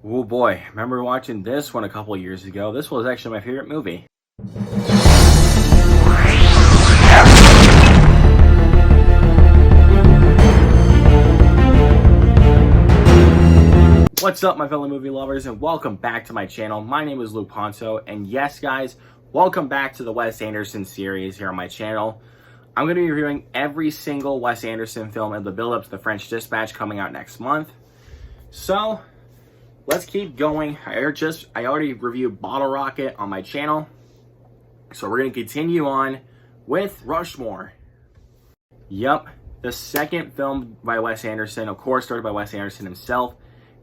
Oh boy, remember watching this one a couple years ago. This was actually my favorite movie. What's up, my fellow movie lovers, and welcome back to my channel. My name is Luke Ponto, and yes, guys, welcome back to the Wes Anderson series here on my channel. I'm going to be reviewing every single Wes Anderson film in the build-up to the French Dispatch coming out next month. So, let's keep going. I already reviewed Bottle Rocket on my channel. So we're going to continue on with Rushmore. Yup, the second film by Wes Anderson, of course, started by Wes Anderson himself.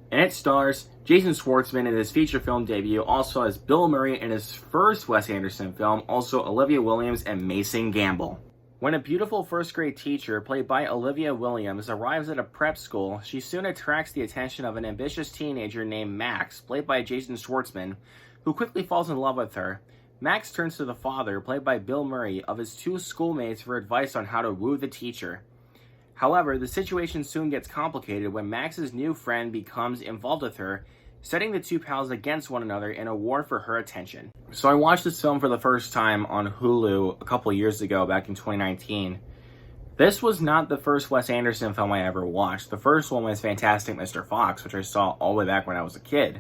And it stars Jason Schwartzman in his feature film debut, also as Bill Murray in his first Wes Anderson film, also Olivia Williams and Mason Gamble. When a beautiful first-grade teacher, played by Olivia Williams, arrives at a prep school, she soon attracts the attention of an ambitious teenager named Max, played by Jason Schwartzman, who quickly falls in love with her. Max turns to the father, played by Bill Murray, of his two schoolmates for advice on how to woo the teacher. However, the situation soon gets complicated when Max's new friend becomes involved with her, setting the two pals against one another in a war for her attention. So I watched this film for the first time on Hulu a couple years ago, back in 2019. This was not the first Wes Anderson film I ever watched. The first one was Fantastic Mr. Fox, which I saw all the way back when I was a kid.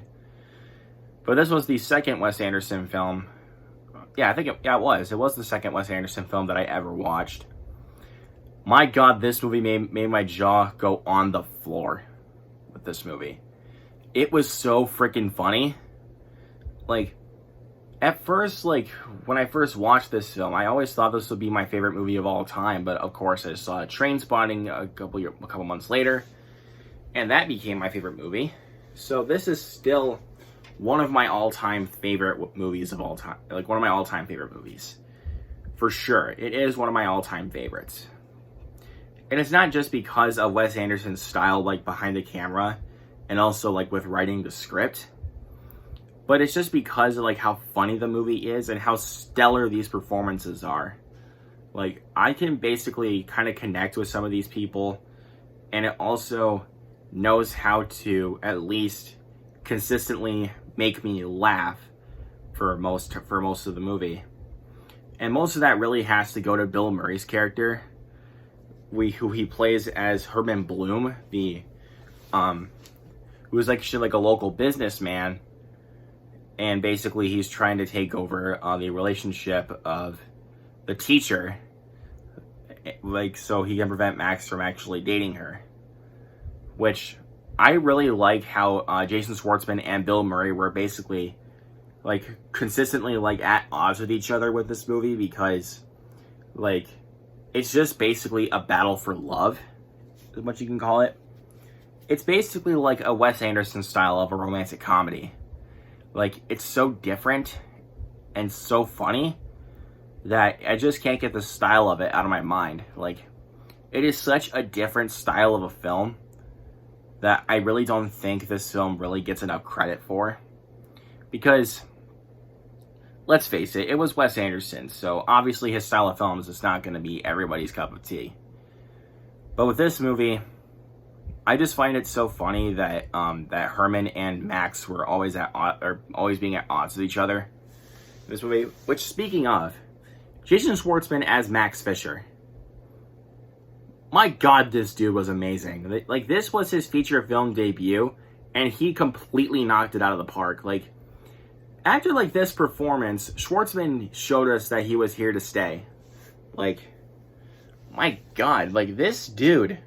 But this was the second Wes Anderson film. Yeah, I think it was. It was the second Wes Anderson film that I ever watched. My God, this movie made my jaw go on the floor with this movie. It was so freaking funny. Like, at first, when I first watched this film, I always thought this would be my favorite movie of all time. But of course, I saw Trainspotting a couple months later, and that became my favorite movie. So this is still one of my all-time favorite movies of all time. Like, one of my all-time favorite movies. For sure. It is one of my all-time favorites. And it's not just because of Wes Anderson's style, behind the camera, and also, with writing the script. But it's just because of, how funny the movie is and how stellar these performances are. I can basically kind of connect with some of these people. And it also knows how to, at least, consistently make me laugh for most of the movie. And most of that really has to go to Bill Murray's character, who he plays as Herman Bloom, who's like a local businessman, and basically he's trying to take over the relationship of the teacher, so he can prevent Max from actually dating her. Which I really like how Jason Schwartzman and Bill Murray were basically consistently at odds with each other with this movie, because it's just basically a battle for love, is what you can call it. It's basically like a Wes Anderson style of a romantic comedy. It's so different and so funny that I just can't get the style of it out of my mind. It is such a different style of a film that I really don't think this film really gets enough credit for. Because, let's face it, it was Wes Anderson, so obviously his style of films is not going to be everybody's cup of tea. But with this movie, I just find it so funny that that Herman and Max were always being at odds with each other in this movie. Which, speaking of, Jason Schwartzman as Max Fisher. My God, this dude was amazing. This was his feature film debut, and he completely knocked it out of the park. After this performance, Schwartzman showed us that he was here to stay. My God, this dude.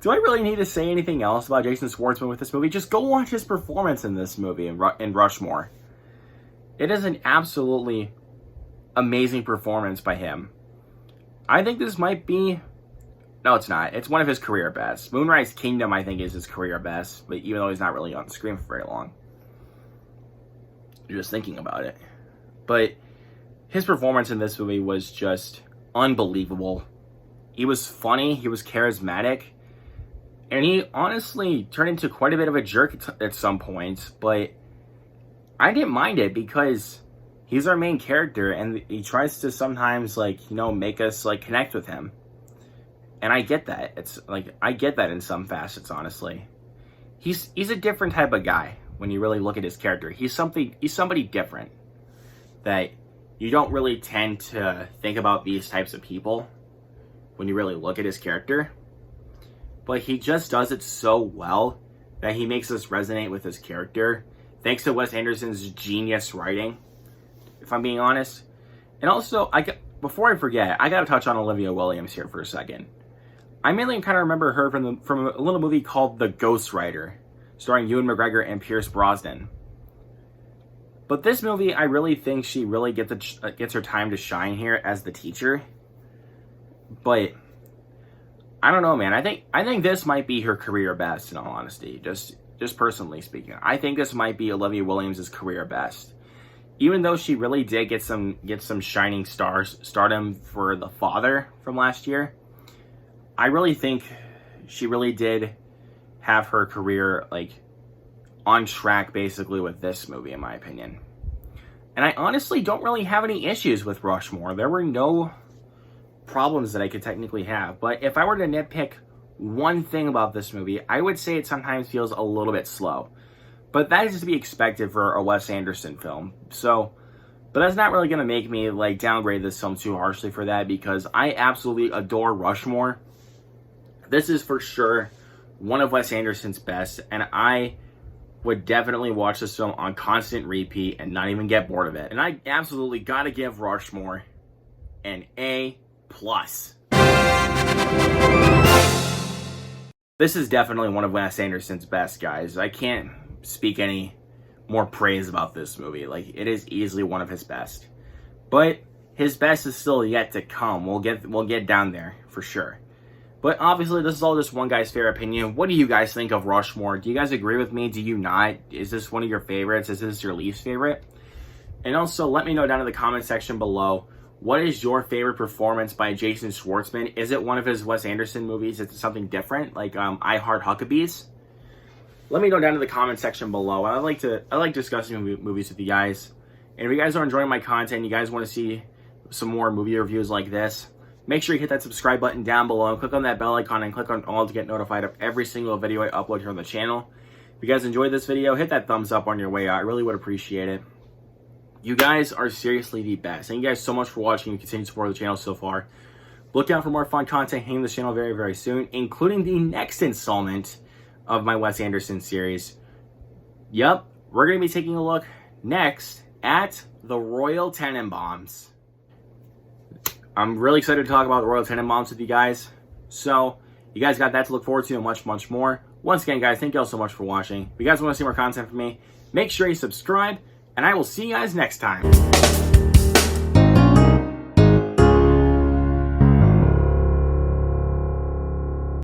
Do I really need to say anything else about Jason Schwartzman with this movie? Just go watch his performance in this movie, in Rushmore. It is an absolutely amazing performance by him. I think this might be... No, it's not. It's one of his career bests. Moonrise Kingdom, I think, is his career best, but even though he's not really on the screen for very long. Just thinking about it. But his performance in this movie was just unbelievable. He was funny, he was charismatic, and he honestly turned into quite a bit of a jerk at some points, but I didn't mind it because he's our main character, and he tries to sometimes, make us, connect with him. And I get that. It's like, I get that in some facets, honestly. He's a different type of guy when you really look at his character. He's somebody different that you don't really tend to think about these types of people when you really look at his character. But he just does it so well that he makes us resonate with his character, thanks to Wes Anderson's genius writing, if I'm being honest. And also, before I forget, I gotta touch on Olivia Williams here for a second. I mainly kind of remember her from a little movie called The Ghostwriter, starring Ewan McGregor and Pierce Brosnan. But this movie, I really think she really gets her time to shine here as the teacher. But I don't know, man. I think this might be her career best, in all honesty. Just personally speaking, I think this might be Olivia Williams' career best. Even though she really did get some shining stardom for The Father from last year, I really think she really did have her career like on track basically with this movie, in my opinion. And I honestly don't really have any issues with Rushmore. There were no problems that I could technically have. But if I were to nitpick one thing about this movie, I would say it sometimes feels a little bit slow. But that is to be expected for a Wes Anderson film. So, but that's not really going to make me like downgrade this film too harshly for that, because I absolutely adore Rushmore. This is for sure one of Wes Anderson's best, and I would definitely watch this film on constant repeat and not even get bored of it. And I absolutely got to give Rushmore an A+. This is definitely one of Wes Anderson's best, guys. I can't speak any more praise about this movie. Like, it is easily one of his best. But his best is still yet to come. We'll get down there for sure. But obviously, this is all just one guy's fair opinion. What do you guys think of Rushmore? Do you guys agree with me? Do you not? Is this one of your favorites? Is this your least favorite? And also, let me know down in the comment section below, what is your favorite performance by Jason Schwartzman? Is it one of his Wes Anderson movies? Is it something different, like I Heart Huckabees? Let me know down in the comment section below. I like discussing movies with you guys. And if you guys are enjoying my content, you guys want to see some more movie reviews like this, make sure you hit that subscribe button down below, click on that bell icon, and click on all to get notified of every single video I upload here on the channel. If you guys enjoyed this video, hit that thumbs up on your way out. I really would appreciate it. You guys are seriously the best. Thank you guys so much for watching and continuing to support the channel so far. Look out for more fun content hitting this channel very, very soon, including the next installment of my Wes Anderson series. Yep, we're going to be taking a look next at the Royal Tenenbaums. I'm really excited to talk about the Royal Tenenbaums with you guys. So, you guys got that to look forward to and much, much more. Once again, guys, thank you all so much for watching. If you guys want to see more content from me, make sure you subscribe, and I will see you guys next time.